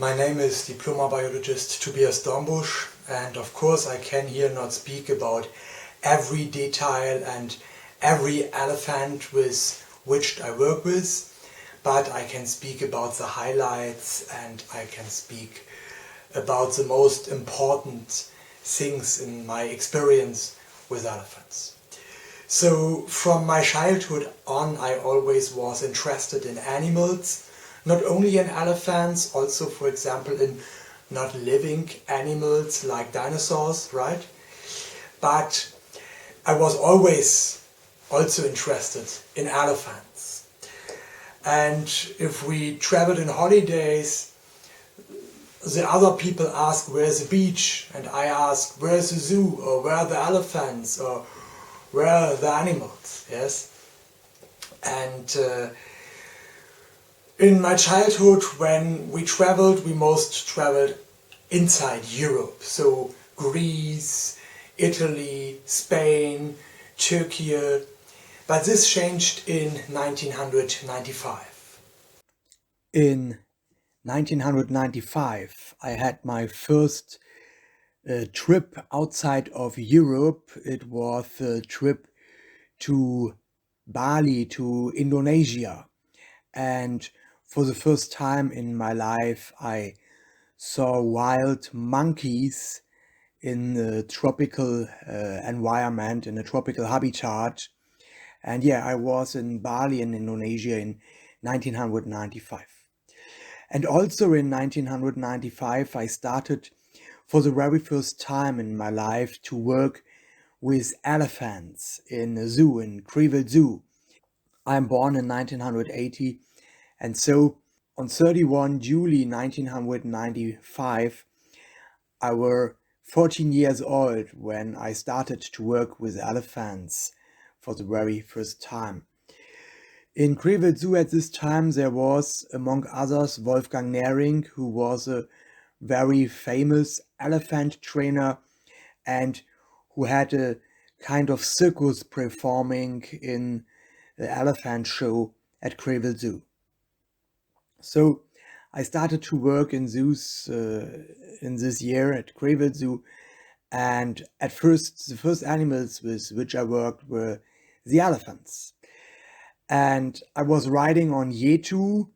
My name is diploma biologist Tobias Dornbusch, and of course I can here not speak about every detail and every elephant with which I work with, but I can speak about the highlights and I can speak about the most important things in my experience with elephants. So from my childhood on, I always was interested in animals, not only in elephants, also for example in not living animals like dinosaurs, right? But I was always also interested in elephants. And if we traveled in holidays, the other people ask where's the beach, and I ask where's the zoo, or where are the elephants, or where are the animals, yes? And in my childhood, when we traveled, we most traveled inside Europe. So Greece, Italy, Spain, Turkey. But this changed in 1995. In 1995, I had my first trip outside of Europe. It was a trip to Bali, to Indonesia. And for the first time in my life, I saw wild monkeys in a tropical environment, in a tropical habitat. And yeah, I was in Bali in Indonesia in 1995. And also in 1995, I started for the very first time in my life to work with elephants in a zoo, in Krefeld Zoo. I'm born in 1980, and so on 31 July 1995, I were 14 years old when I started to work with elephants for the very first time. In Krefeld Zoo at this time there was, among others, Wolfgang Nehring, who was a very famous elephant trainer and who had a kind of circus performing in the elephant show at Krefeld Zoo. So I started to work in zoos in this year at Krefeld Zoo, and at first the first animals with which I worked were the elephants. And I was riding on Yetu.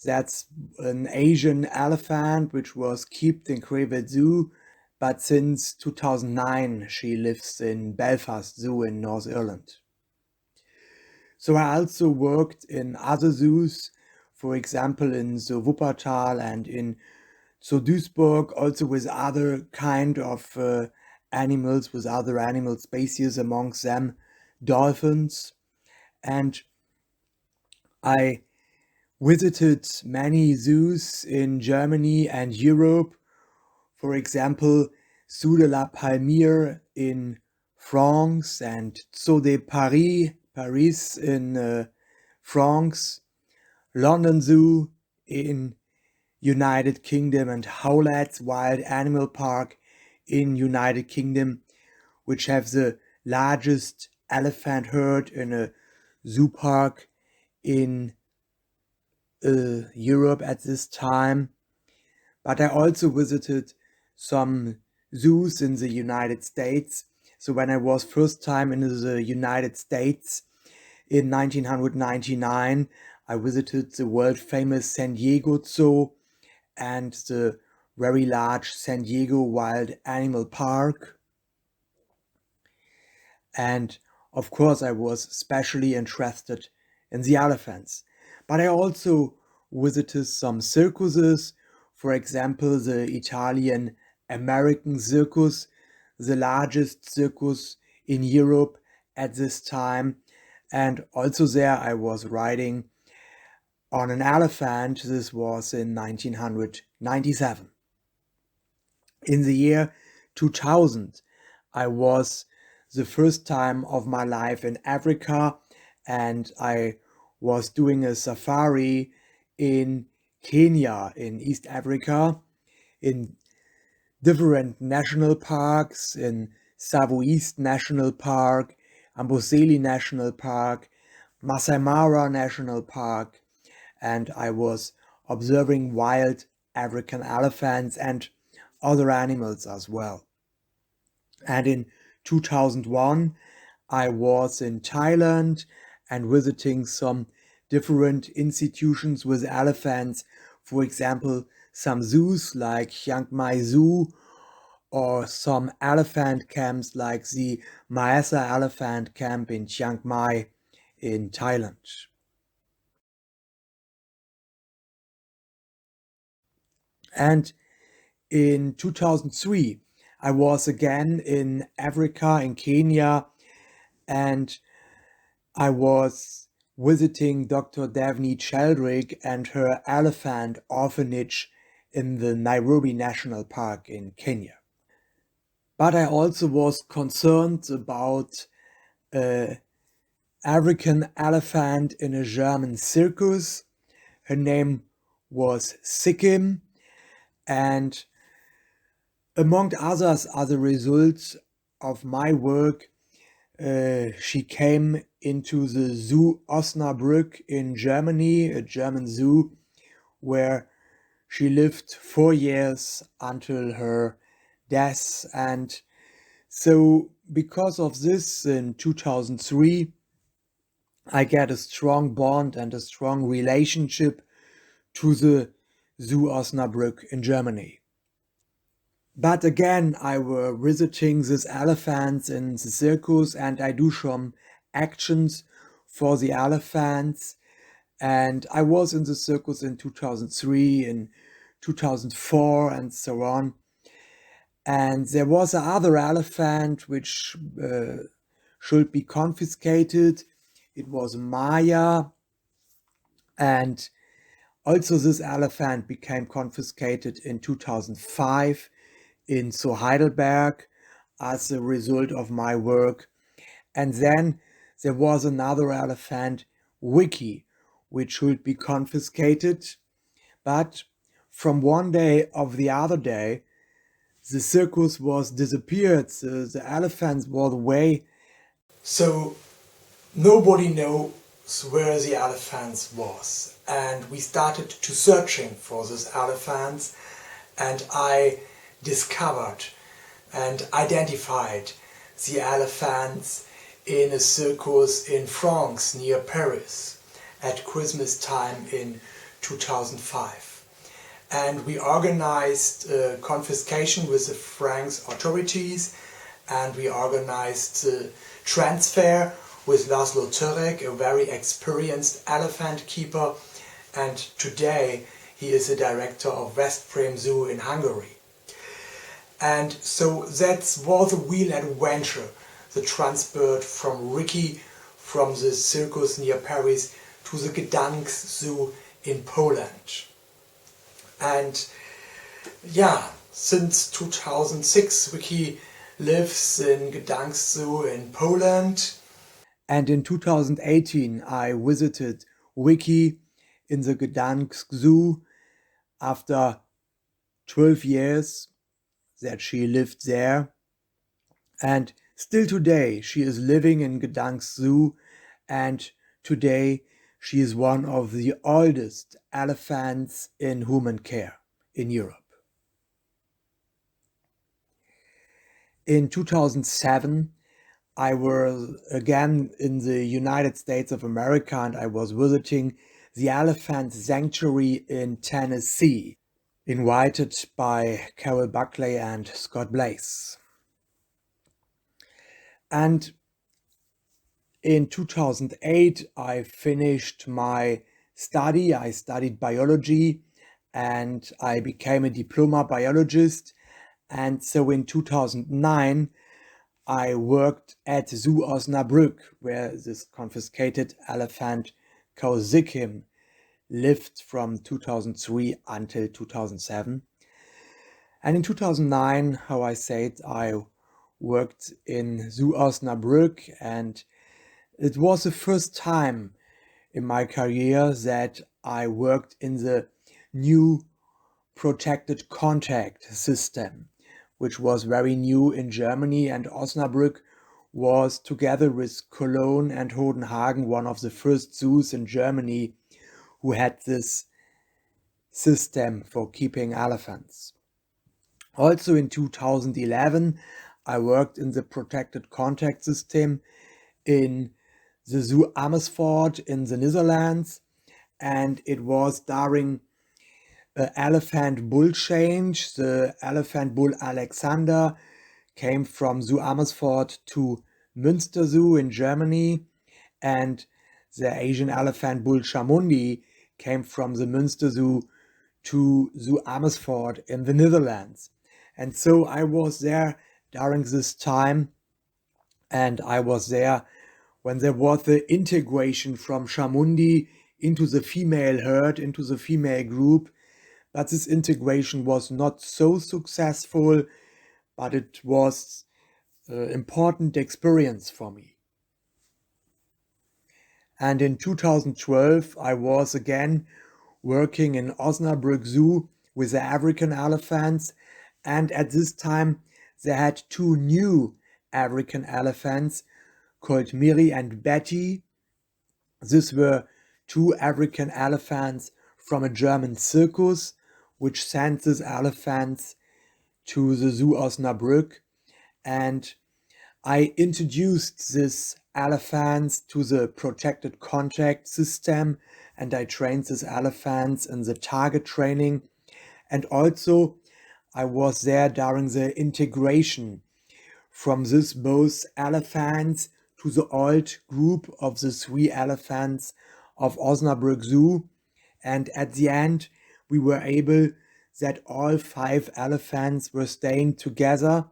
That's an Asian elephant which was kept in Krefeld Zoo, but since 2009 she lives in Belfast Zoo in North Ireland. So I also worked in other zoos, for example in the Wuppertal and in the Duisburg, also with other kind of animals, with other animal species, amongst them dolphins. And I visited many zoos in Germany and Europe, for example, Zoo de la Palmyre in France and Zoo de Paris in France, London Zoo in United Kingdom, and Howlett's Wild Animal Park in United Kingdom, which have the largest elephant herd in a zoo park in Europe at this time. But I also visited some zoos in the United States. So when I was first time in the United States in 1999, I visited the world famous San Diego Zoo and the very large San Diego Wild Animal Park. And of course I was especially interested in the elephants. But I also visited some circuses, for example the Italian American Circus, the largest circus in Europe at this time. And also there I was riding on an elephant. This was in 1997. In the year 2000, I was the first time of my life in Africa, and I was doing a safari in Kenya, in East Africa, in different national parks, in Tsavo East National Park, Amboseli National Park, Masai Mara National Park, and I was observing wild African elephants and other animals as well. And in 2001, I was in Thailand and visiting some different institutions with elephants. For example, some zoos like Chiang Mai Zoo or some elephant camps like the Maesa Elephant Camp in Chiang Mai in Thailand. And in 2003, I was again in Africa, in Kenya, and I was visiting Dr. Davni Cheldrick and her elephant orphanage in the Nairobi National Park in Kenya. But I also was concerned about an African elephant in a German circus. Her name was Sikkim, and among others, as a result of my work, she came into the Zoo Osnabrück in Germany, a German zoo, where she lived 4 years until her death. And so, because of this, in 2003, I get a strong bond and a strong relationship to the Zoo Osnabrück in Germany. But again, I were visiting these elephants in the circus, and I do some actions for the elephants. And I was in the circus in 2003, in 2004, and so on. And there was another elephant which should be confiscated. It was Maya, and also this elephant became confiscated in 2005 in Zoo Heidelberg as a result of my work. And then there was another elephant, Wiki, which should be confiscated. But from one day of the other day, the circus was disappeared. The elephants were away. So nobody knows where the elephants was. And we started to searching for those elephants, and I discovered and identified the elephants in a circus in France near Paris at Christmas time in 2005. And we organized confiscation with the French authorities, and we organized the transfer with Laszlo Turek, a very experienced elephant keeper, and today he is the director of Veszprém Zoo in Hungary. And so that was a real adventure, the transport from Ricky, from the circus near Paris to the Gdansk Zoo in Poland. And yeah, since 2006 Ricky lives in Gdansk Zoo in Poland. And in 2018 I visited Ricky in the Gdansk Zoo after 12 years that she lived there. And still today she is living in Gdansk Zoo, and today she is one of the oldest elephants in human care in Europe. In 2007, I was again in the United States of America, and I was visiting the Elephant Sanctuary in Tennessee, invited by Carol Buckley and Scott Blaze. And in 2008, I finished my study. I studied biology and I became a diploma biologist. And so in 2009, I worked at Zoo Osnabrück, where this confiscated elephant called Sikkim lived from 2003 until 2007. And in 2009, how I said, I worked in Zoo Osnabrück, and it was the first time in my career that I worked in the new protected contact system, which was very new in Germany, and Osnabrück was, together with Cologne and Hodenhagen, one of the first zoos in Germany who had this system for keeping elephants. Also in 2011, I worked in the protected contact system in the Zoo Amersfoort in the Netherlands, and it was during elephant bull change. The elephant bull Alexander came from Zoo Amersfoort to Münster Zoo in Germany, and the Asian elephant bull Chamundi came from the Münster Zoo to Zoo Amersfoort in the Netherlands. And so I was there during this time, and I was there when there was the integration from Chamundi into the female herd, into the female group. But this integration was not so successful, but it was an important experience for me. And in 2012, I was again working in Osnabrück Zoo with the African elephants. And at this time, they had two new African elephants called Miri and Betty. These were two African elephants from a German circus, which sent these elephants to the Zoo Osnabrück. And I introduced these elephants to the protected contact system, and I trained these elephants in the target training. And also I was there during the integration from this both elephants to the old group of the three elephants of Osnabrück Zoo. And at the end, we were able that all 5 elephants were staying together.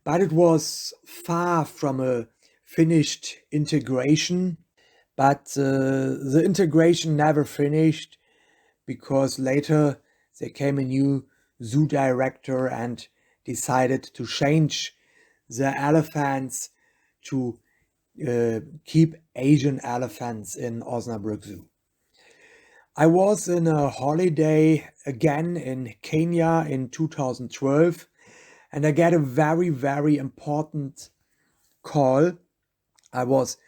But it was far from a finished integration. But the integration never finished, because later there came a new zoo director and decided to change the elephants to keep Asian elephants in Osnabrück Zoo. I was in a holiday again in Kenya in 2012, and I get a very, very important call. I was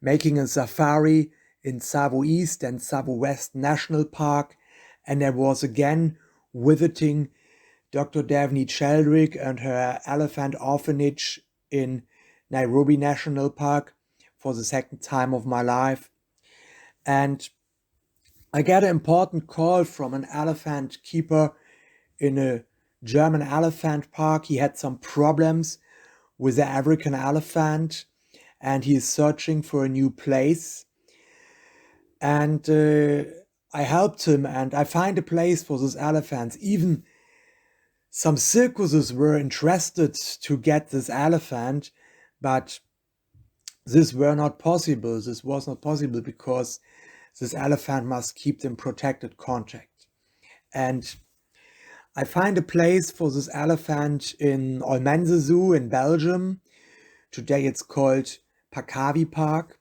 making a safari in Tsavo East and Tsavo West National Park, and I was again visiting Dr. Davni Sheldrick and her elephant orphanage in Nairobi National Park for the second time of my life. And I get an important call from an elephant keeper in a German elephant park. He had some problems with the African elephant, and he is searching for a new place. And I helped him, and I find a place for those elephants. Even some circuses were interested to get this elephant, but this was not possible because this elephant must keep in protected contact. And I find a place for this elephant in Olmense Zoo in Belgium. Today it's called Pakavi Park.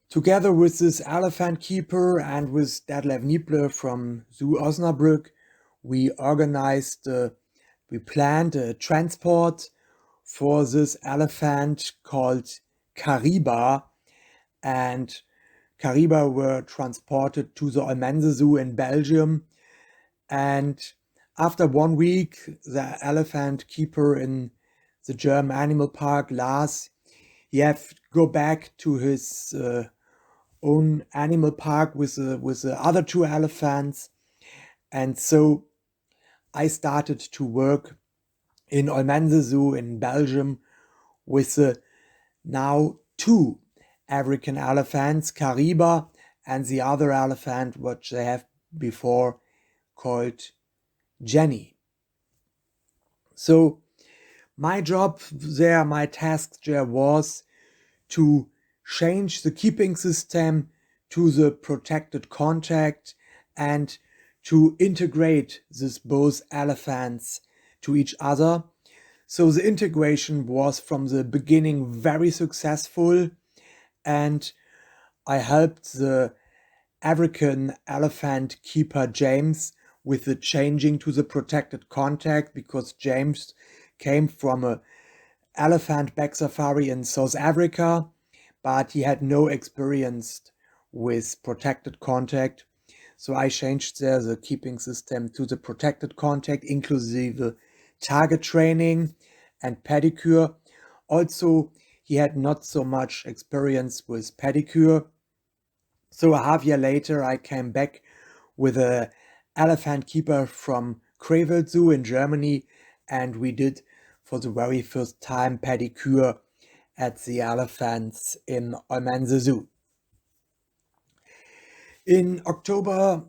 Together with this elephant keeper and with Detlef Niepler from Zoo Osnabrück, we planned a transport for this elephant called Kariba, and Kariba were transported to the Olmense Zoo in Belgium. And after 1 week, the elephant keeper in the German animal park, Lars, he had to go back to his own animal park with the other 2 elephants. And so I started to work in Olmense Zoo in Belgium with the now 2 African elephants, Kariba and the other elephant, which they have before called Jenny. So my job there, my task there was to change the keeping system to the protected contact and to integrate these both elephants to each other. So the integration was from the beginning very successful, and I helped the African elephant keeper James with the changing to the protected contact, because James came from an elephant back safari in South Africa, but he had no experience with protected contact. So I changed there the keeping system to the protected contact, inclusive target training and pedicure. Also, he had not so much experience with pedicure. So a half year later, I came back with a elephant keeper from Krefeld Zoo in Germany, and we did for the very first time pedicure at the elephants in Almanza Zoo. In October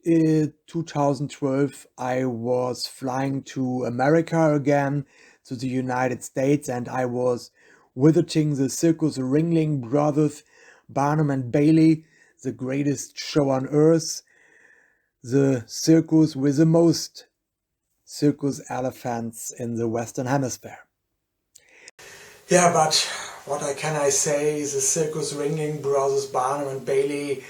2012, I was flying to America again, to the United States, and I was visiting the circus Ringling Brothers, Barnum and Bailey, the greatest show on earth, the circus with the most circus elephants in the Western Hemisphere. Yeah, but what can I say? The circus Ringling Brothers, Barnum and Bailey,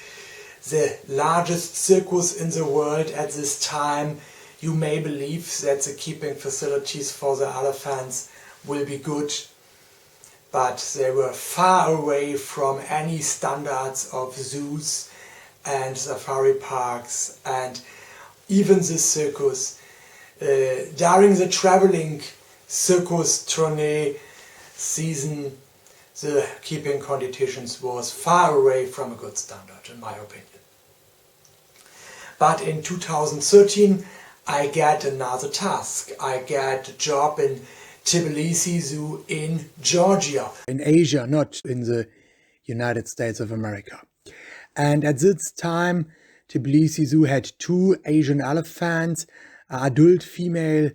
the largest circus in the world at this time. You may believe that the keeping facilities for the elephants will be good, but they were far away from any standards of zoos and safari parks, and even the circus. During the traveling circus tourney season, the keeping conditions was far away from a good standard, in my opinion. But in 2013, I get another task. I get a job in Tbilisi Zoo in Georgia. In Asia, not in the United States of America. And at this time, Tbilisi Zoo had two Asian elephants, an adult female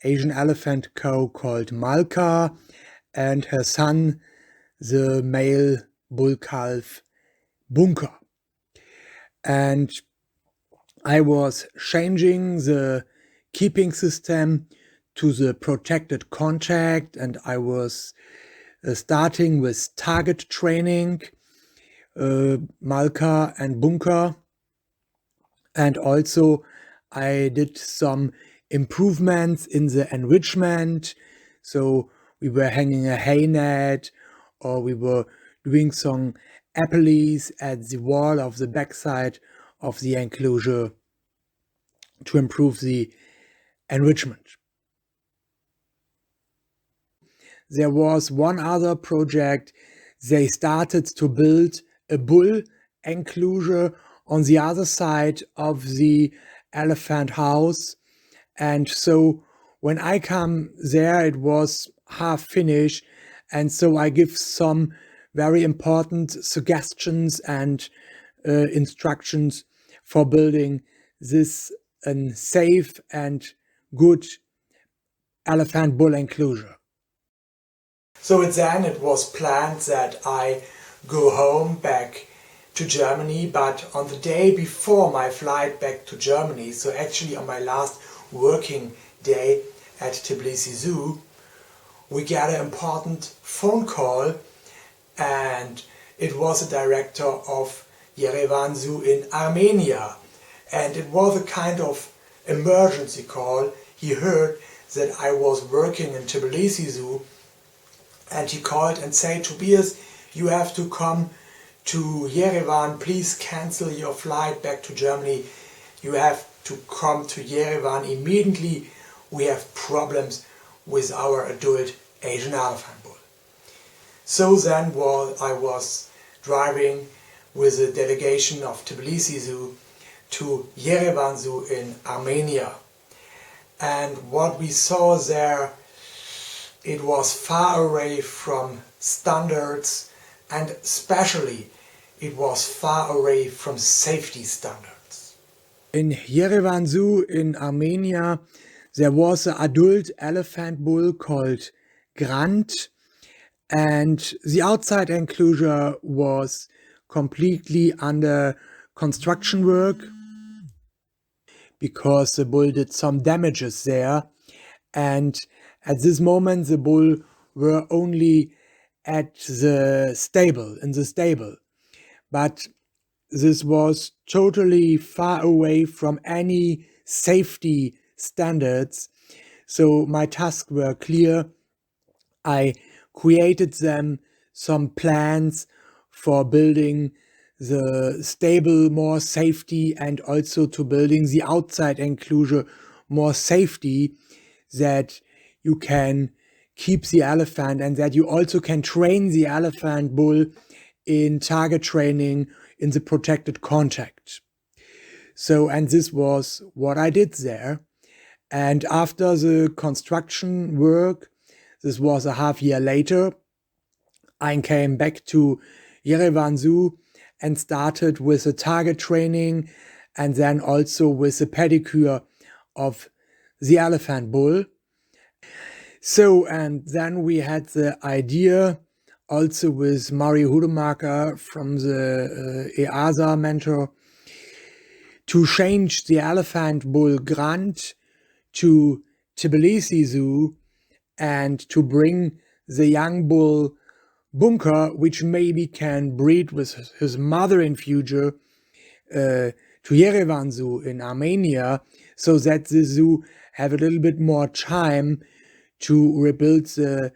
Asian elephant cow called Malka, and her son, the male bull calf Bunker. And I was changing the keeping system to the protected contact, and I was starting with target training, Malka and Bunker, and also I did some improvements in the enrichment. So we were hanging a hay net, or we were doing some apples at the wall of the backside of the enclosure to improve the enrichment. There was one other project. They started to build a bull enclosure on the other side of the elephant house. And so when I come there, it was half finished. And so I give some very important suggestions and instructions for building this safe and good elephant bull enclosure. So then it was planned that I go home back to Germany, but on the day before my flight back to Germany, so actually on my last working day at Tbilisi Zoo, we got an important phone call, and it was the director of Yerevan Zoo in Armenia, and it was a kind of emergency call. He heard that I was working in Tbilisi Zoo, and he called and said, "Tobias, you have to come to Yerevan, please cancel your flight back to Germany. You have to come to Yerevan immediately. We have problems with our adult Asian elephant bull." So then I was driving with a delegation of Tbilisi Zoo to Yerevan Zoo in Armenia. And what we saw there, it was far away from standards, and especially it was far away from safety standards. In Yerevan Zoo in Armenia, there was an adult elephant bull called Grant, and the outside enclosure was completely under construction work because the bull did some damages there. And at this moment, the bull were only at the stable, in the stable. But this was totally far away from any safety standards. So my tasks were clear. I created them some plans for building the stable more safety, and also to building the outside enclosure more safety, that you can keep the elephant and that you also can train the elephant bull in target training in the protected contact. So, and this was what I did there. And after the construction work, this was a half year later, I came back to Yerevan Zoo and started with the target training and then also with the pedicure of the elephant bull. So, and then we had the idea also with Mario Hudemaker from the EASA mentor to change the elephant bull Grant to Tbilisi Zoo and to bring the young bull Bunker, which maybe can breed with his mother in future, to Yerevan Zoo in Armenia, so that the zoo have a little bit more time to rebuild the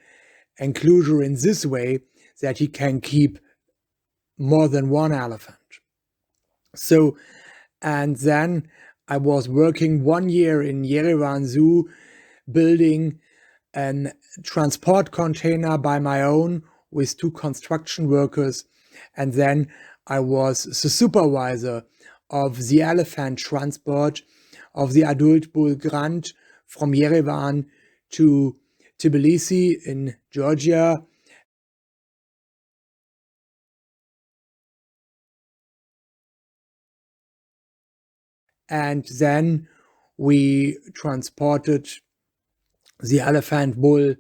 enclosure in this way, that he can keep more than one elephant. So, and then I was working 1 year in Yerevan Zoo, building a transport container by my own with 2 construction workers. And then I was the supervisor of the elephant transport of the adult bull Grant from Yerevan to Tbilisi in Georgia. And then we transported the elephant bull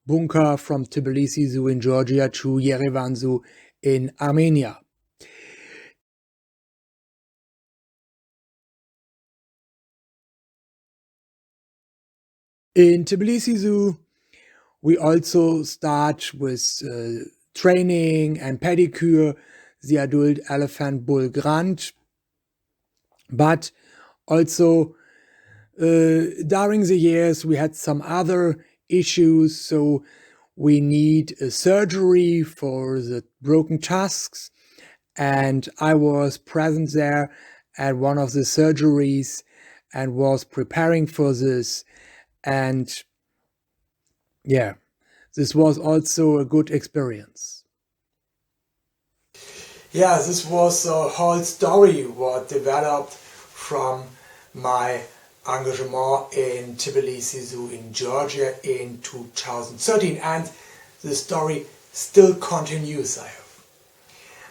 Bunker from Tbilisi Zoo in Georgia to Yerevan Zoo in Armenia. In Tbilisi Zoo, we also start with training and pedicure the adult elephant bull Grant, but also during the years we had some other issues, so we need a surgery for the broken tusks, and I was present there at one of the surgeries and was preparing for this, and yeah, this was also a good experience. Yeah, this was a whole story what developed from my engagement in Tbilisi Zoo in Georgia in 2013, and the story still continues, I hope.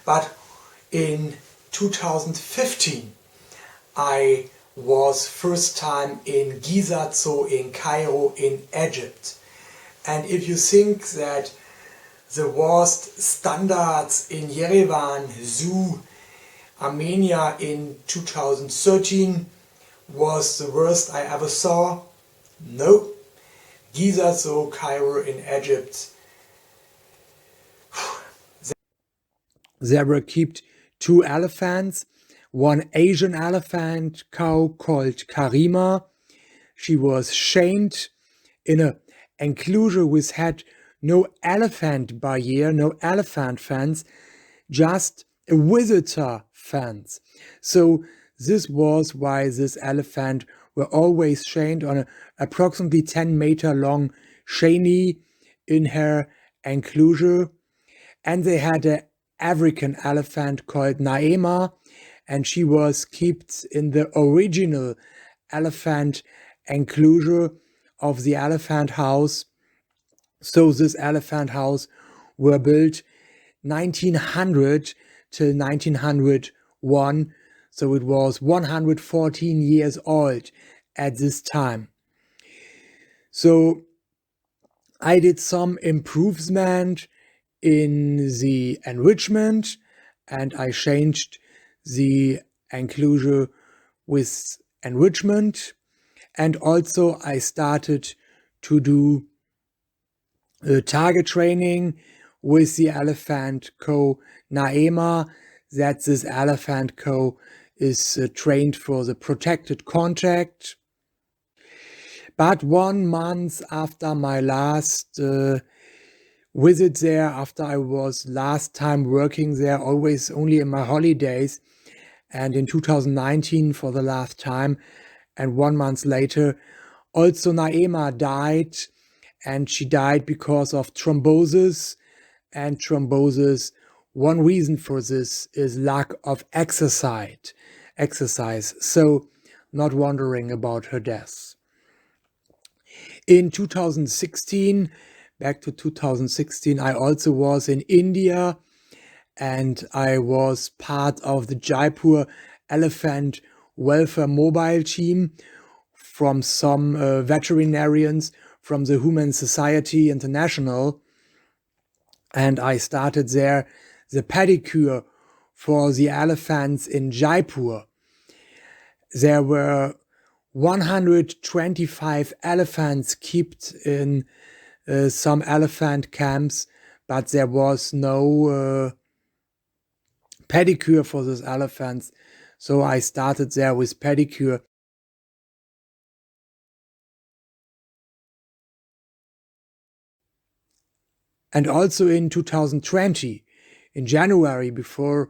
But in 2015, I was first time in Giza Zoo in Cairo in Egypt. And if you think that the worst standards in Yerevan Zoo, Armenia in 2013 was the worst I ever saw, no. Giza Zoo, Cairo in Egypt, there were kept 2 elephants, one Asian elephant cow called Karima. She was chained in an enclosure which had no elephant barrier, no elephant fence, just a visitor fence. So this was why this elephant were always chained on an approximately 10-meter long chainy in her enclosure. And they had an African elephant called Naema, and she was kept in the original elephant enclosure of the elephant house. So this elephant house were built 1900 till 1901, so it was 114 years old at this time. So I did some improvement in the enrichment, and I changed the enclosure with enrichment, and also I started to do target training with the elephant co Naema, that this elephant co is trained for the protected contact. But 1 month after my last visit there after I was last time working there, always only in my holidays, and in 2019 for the last time. And 1 month later, also Naema died, and she died because of thrombosis. And thrombosis, one reason for this is lack of exercise. So not wondering about her death. In 2016, back to 2016, I also was in India, and I was part of the Jaipur Elephant Welfare Mobile Team from some veterinarians from the Human Society International. And I started there the pedicure for the elephants in Jaipur. There were 125 elephants kept in some elephant camps, but there was no pedicure for those elephants. So I started there with pedicure. And also in 2020, in January, before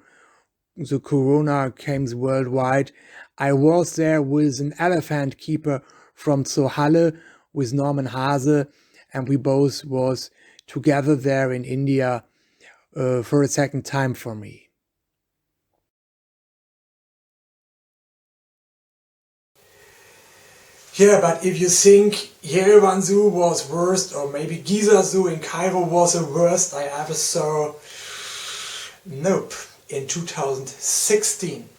the corona came worldwide, I was there with an elephant keeper from Sohalle with Norman Hase, and we both was together there in India for a second time for me. Yeah, but if you think Yerevan Zoo was worst, or maybe Giza Zoo in Cairo was the worst I ever saw, nope. In 2016,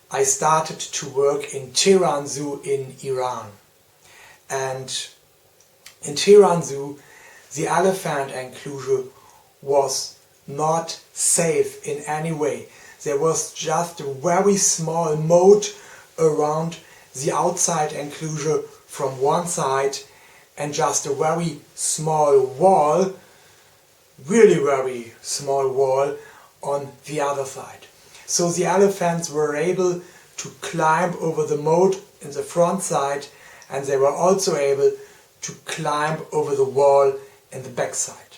I started to work in Tehran Zoo in Iran. And in Tehran Zoo, the elephant enclosure was not safe in any way. There was just a very small moat around the outside enclosure from one side and just a very small wall, really very small wall on the other side. So the elephants were able to climb over the moat in the front side, and they were also able to climb over the wall in the back side.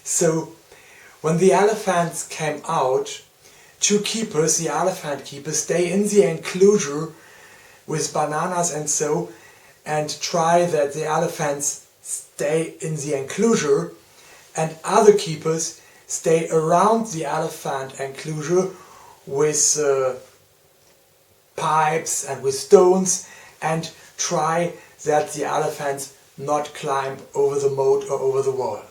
So when the elephants came out, two keepers, the elephant keepers, stay in the enclosure with bananas and so, and try that the elephants stay in the enclosure, and other keepers stay around the elephant enclosure with pipes and with stones, and try that the elephants not climb over the moat or over the wall.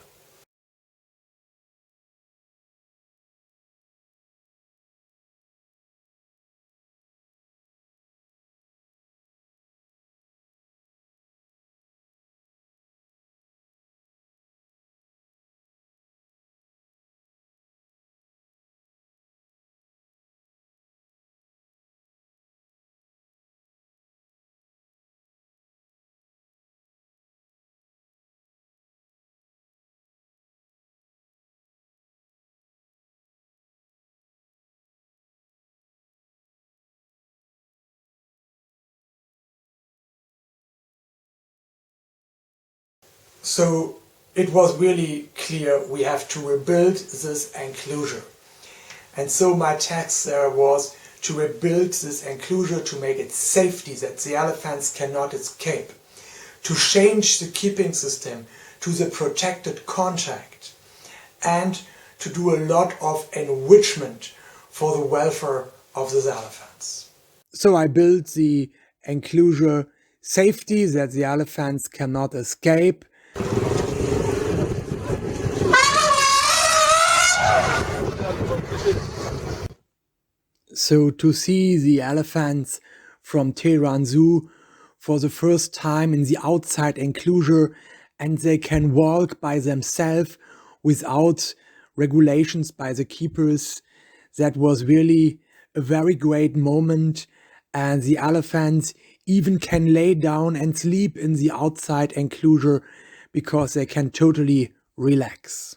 So it was really clear we have to rebuild this enclosure. And so my task there was to rebuild this enclosure to make it safety that the elephants cannot escape, to change the keeping system to the protected contact, and to do a lot of enrichment for the welfare of these elephants. So I built the enclosure safety that the elephants cannot escape. So to see the elephants from Tehran Zoo for the first time in the outside enclosure, and they can walk by themselves without regulations by the keepers, that was really a very great moment. And the elephants even can lay down and sleep in the outside enclosure because they can totally relax.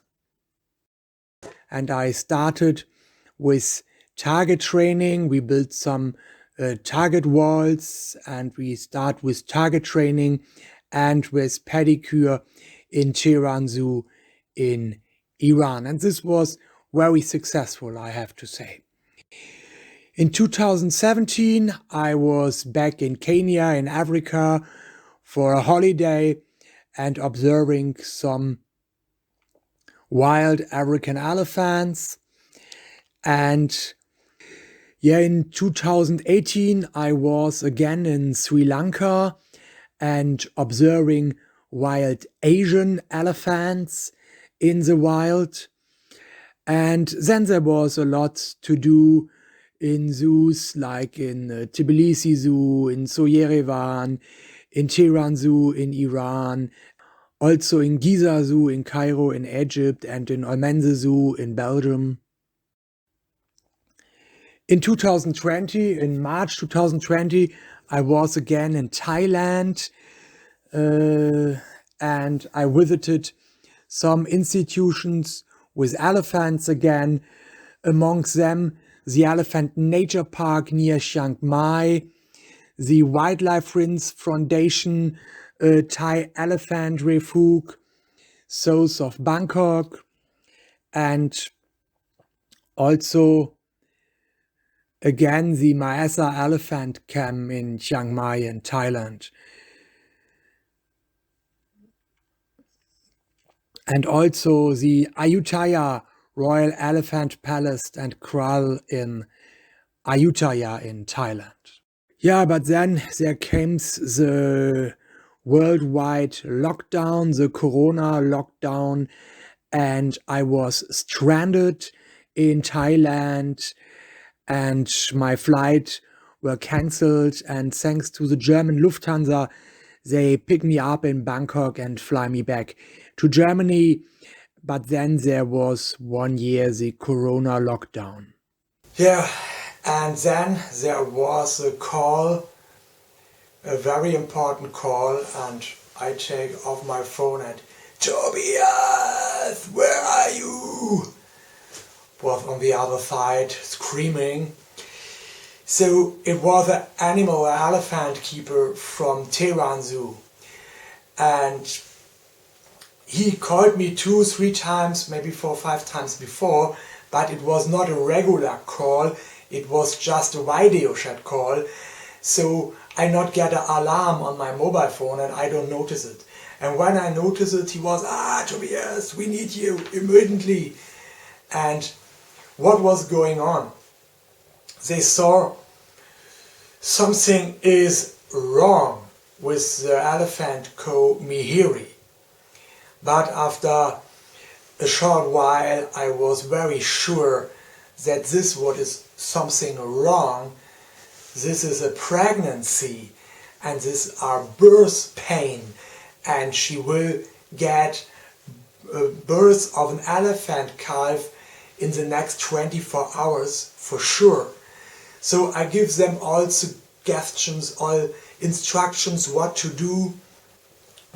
And I started with target training. We built some target walls, and we start with target training and with pedicure in Tehran Zoo in Iran. And this was very successful, I have to say. In 2017, I was back in Kenya in Africa for a holiday and observing some wild African elephants. And in 2018, I was again in Sri Lanka and observing wild Asian elephants in the wild. And then there was a lot to do in zoos, like in Tbilisi Zoo, in Yerevan, in Tehran Zoo in Iran, also in Giza Zoo in Cairo in Egypt, and in Almense Zoo in Belgium. In 2020, in March 2020, I was again in Thailand, and I visited some institutions with elephants again, amongst them the Elephant Nature Park near Chiang Mai, the Wildlife Prince Foundation Thai Elephant Refuge, south of Bangkok, and also again the Maesa Elephant Camp in Chiang Mai in Thailand. And also the Ayutthaya Royal Elephant Palace and Kraal in Ayutthaya in Thailand. Yeah, but then there came the worldwide lockdown, the Corona lockdown, and I was stranded in Thailand, and my flight were cancelled, and thanks to the German Lufthansa, they picked me up in Bangkok and fly me back to Germany. But then there was 1 year the Corona lockdown. Yeah, and then there was a call, a very important call, and I take off my phone and, Tobias, where are you? Was on the other side screaming. So it was an animal elephant keeper from Tehran Zoo, and he called me 2-3 times, maybe 4-5 times before, but it was not a regular call, it was just a video chat call, so I not get an alarm on my mobile phone and I don't notice it. And when I notice it, he was, Tobias, we need you immediately. And what was going on? They saw something is wrong with the elephant called Mihiri. But after a short while, I was very sure that this what is something wrong. This is a pregnancy, and this are birth pain, and she will get birth of an elephant calf in the next 24 hours for sure. So I give them all suggestions, all instructions what to do,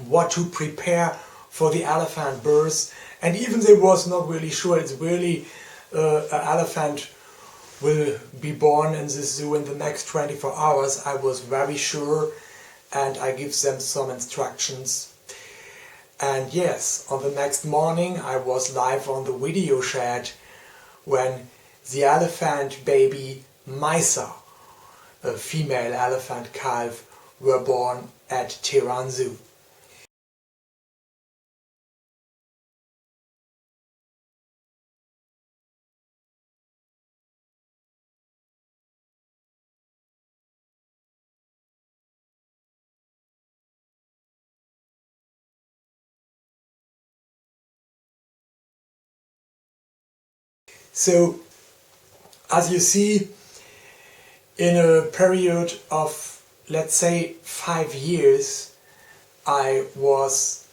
what to prepare for the elephant birth, and even they was not really sure it's really an elephant will be born in this zoo in the next 24 hours. I was very sure, and I give them some instructions. And yes, on the next morning I was live on the video chat when the elephant baby Maesa, a female elephant calf, were born at Tehran Zoo. So, as you see, in a period of, let's say, 5 years, I was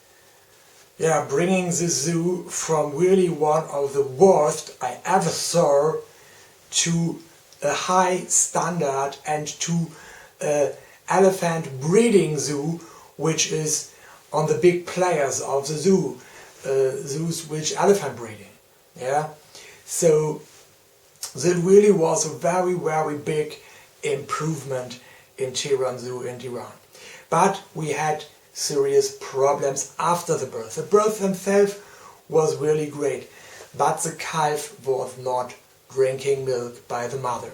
bringing the zoo from really one of the worst I ever saw to a high standard and to an elephant breeding zoo, which is on the big players of the zoo, zoos which elephant breeding. So that really was a very, very big improvement in Tehran Zoo in Iran. But we had serious problems after the birth. The birth themselves was really great. But the calf was not drinking milk by the mother.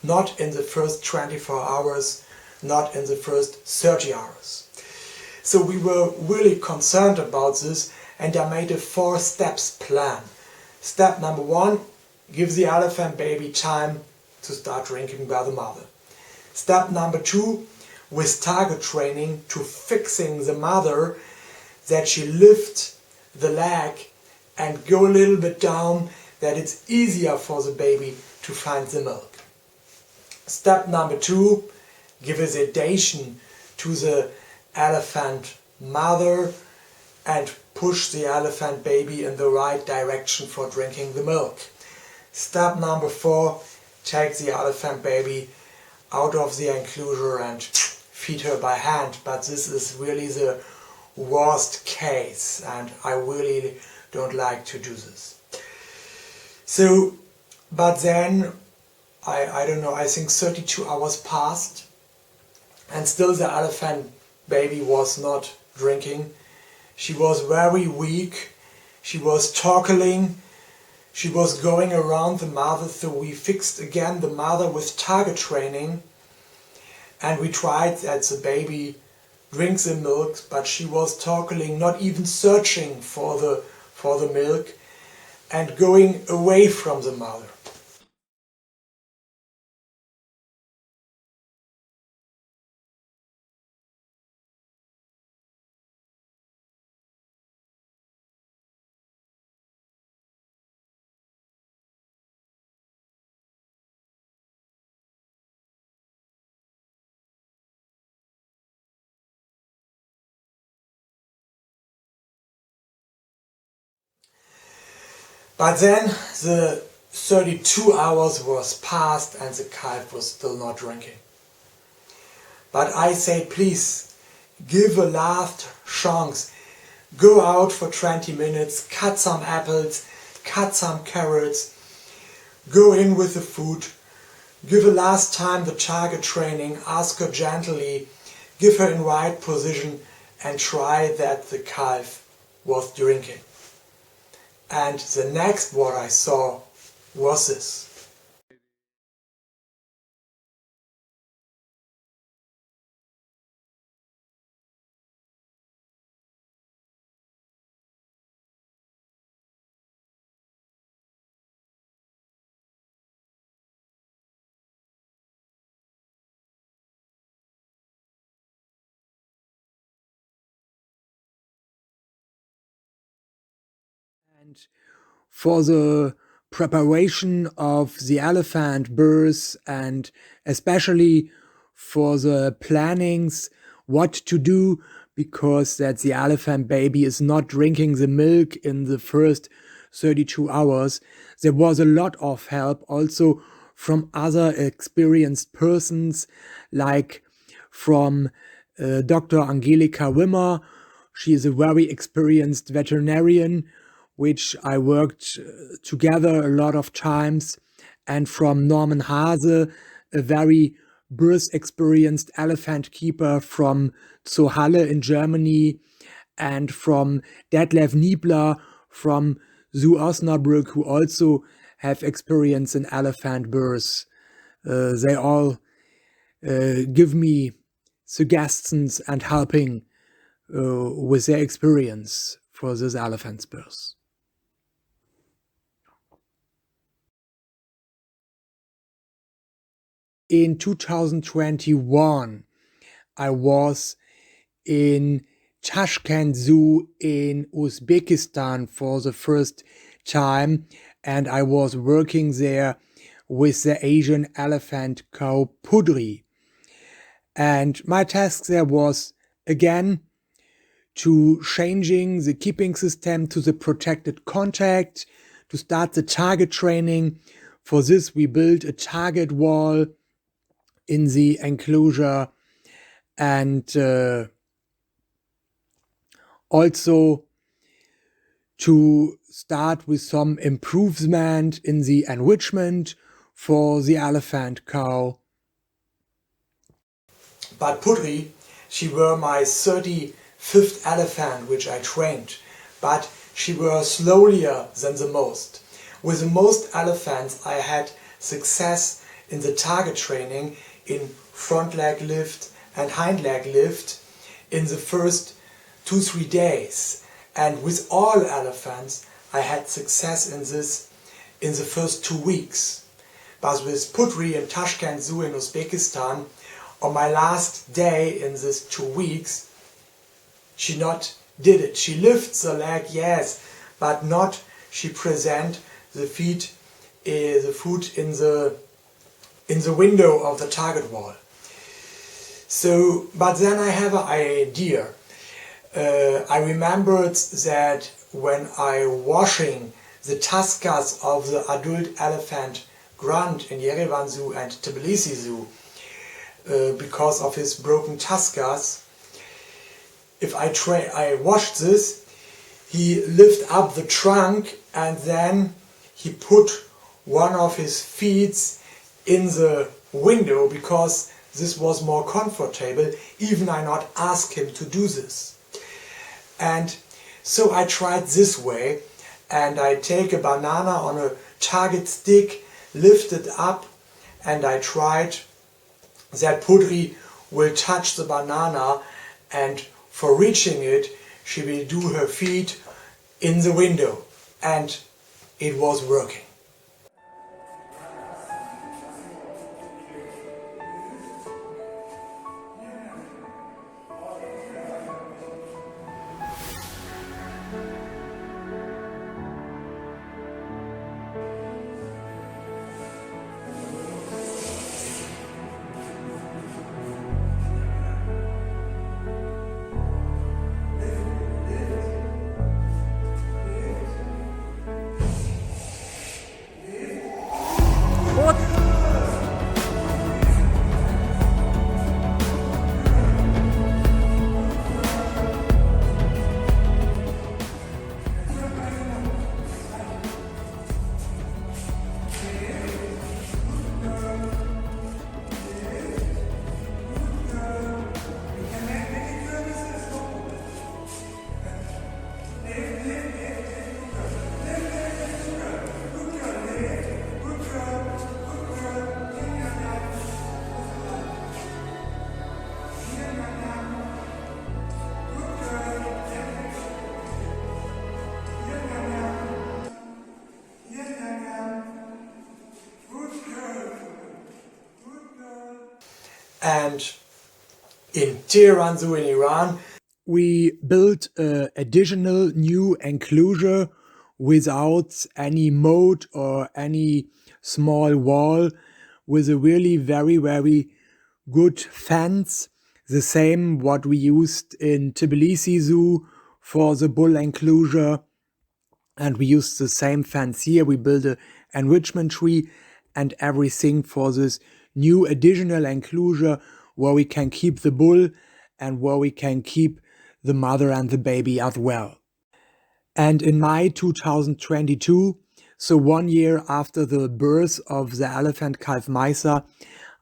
Not in the first 24 hours, not in the first 30 hours. So we were really concerned about this, and I made a 4 steps plan. Step number 1, give the elephant baby time to start drinking by the mother. Step number 2, with target training to fixing the mother, that she lift the leg and go a little bit down, that it's easier for the baby to find the milk. Step number 2, give a sedation to the elephant mother and push the elephant baby in the right direction for drinking the milk. Step number 4, take the elephant baby out of the enclosure and feed her by hand. But this is really the worst case, and I really don't like to do this. So, but then, I don't know, I think 32 hours passed, and still the elephant baby was not drinking. She was very weak, she was toggling, she was going around the mother, so we fixed again the mother with target training, and we tried that the baby drinks the milk, but she was toggling, not even searching for the milk, and going away from the mother. But then the 32 hours was passed and the calf was still not drinking. But I say, please, give a last chance. Go out for 20 minutes, cut some apples, cut some carrots, go in with the food, give a last time the target training, ask her gently, give her in right position, and try that the calf was drinking. And the next what I saw was this. And for the preparation of the elephant birth, and especially for the plannings what to do, because that the elephant baby is not drinking the milk in the first 32 hours, there was a lot of help also from other experienced persons, like from Dr. Angelika Wimmer. She is a very experienced veterinarian, which I worked together a lot of times, and from Norman Hase, a very birth experienced elephant keeper from Zohalle in Germany, and from Detlef Niebler from Zoo Osnabrück, who also have experience in elephant birth. They all give me suggestions and helping with their experience for this elephant's birth. In 2021, I was in Tashkent Zoo in Uzbekistan for the first time, and I was working there with the Asian elephant cow Pudri. And my task there was, again, to changing the keeping system to the protected contact, to start the target training. For this, we built a target wall in the enclosure, and also to start with some improvement in the enrichment for the elephant cow. But Pudri, she were my 35th elephant which I trained, but she were slowlier than the most. With the most elephants I had success in the target training in front leg lift and hind leg lift in the first 2-3 days, and with all elephants I had success in this in the first 2 weeks. But with Putri in Tashkent Zoo in Uzbekistan, on my last day in this 2 weeks, she not did it. She lifts the leg, yes, but not she present the feet, the foot in the window of the target wall. So, but then I have an idea. I remembered that when I washing the tusks of the adult elephant Grunt in Yerevan Zoo and Tbilisi Zoo, because of his broken tusks, if I wash this, he lift up the trunk and then he put one of his feet in the window because this was more comfortable, even I not ask him to do this. And so I tried this way, and I take a banana on a target stick, lift it up, and I tried that Putri will touch the banana, and for reaching it she will do her feet in the window, and it was working. And in Tehran Zoo in Iran, we built an additional new enclosure without any moat or any small wall, with a really very, very good fence. The same what we used in Tbilisi Zoo for the bull enclosure. And we used the same fence here. We built an enrichment tree and everything for this new additional enclosure where we can keep the bull and where we can keep the mother and the baby as well. And in May 2022, so 1 year after the birth of the elephant calf Maisa,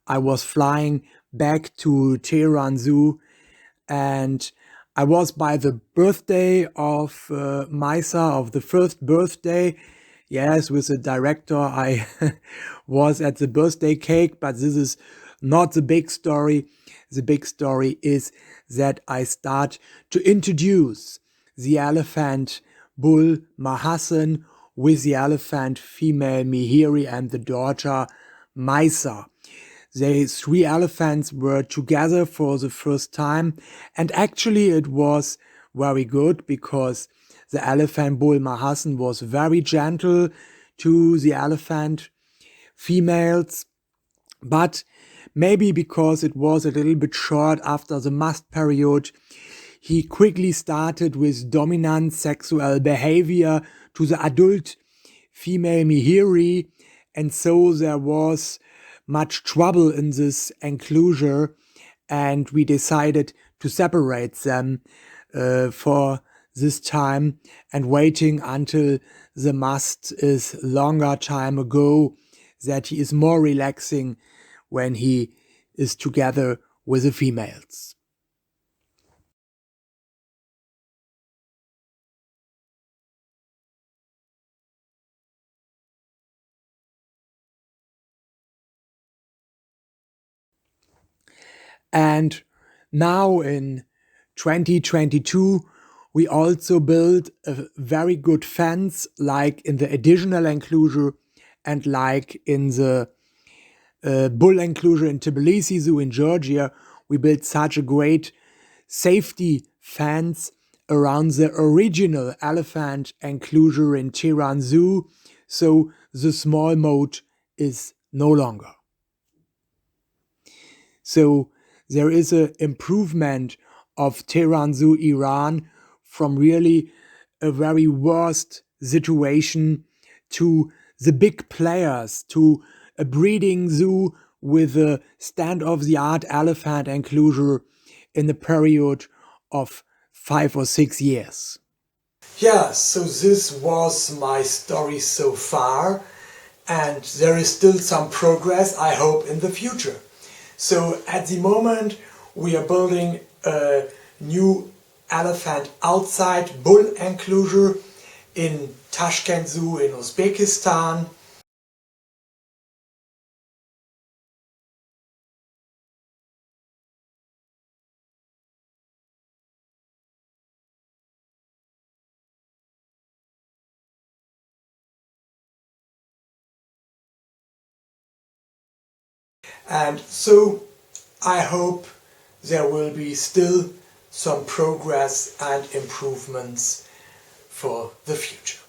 I was flying back to Tehran Zoo, and I was by the birthday of Maisa, of the first birthday. Yes, with the director, I was at the birthday cake, but this is not the big story. The big story is that I start to introduce the elephant bull Mahassan with the elephant female Mihiri and the daughter Maisa. The 3 elephants were together for the first time, and actually it was very good because the elephant bull Mahassan was very gentle to the elephant females, but maybe because it was a little bit short after the mast period, he quickly started with dominant sexual behavior to the adult female Mihiri, and so there was much trouble in this enclosure, and we decided to separate them for this time and waiting until the mast is longer time ago, that he is more relaxing when he is together with the females. And now in 2022, we also built a very good fence, like in the additional enclosure and like in the bull enclosure in Tbilisi Zoo in Georgia. We built such a great safety fence around the original elephant enclosure in Tehran Zoo, so the small moat is no longer. So there is an improvement of Tehran Zoo, Iran, from really a very worst situation to the big players, to a breeding zoo with a stand-of-the-art elephant enclosure in a period of 5 or 6 years. Yeah, so this was my story so far, and there is still some progress, I hope, in the future. So at the moment, we are building a new elephant outside bull enclosure in Tashkent Zoo in Uzbekistan. And so I hope there will be still some progress and improvements for the future.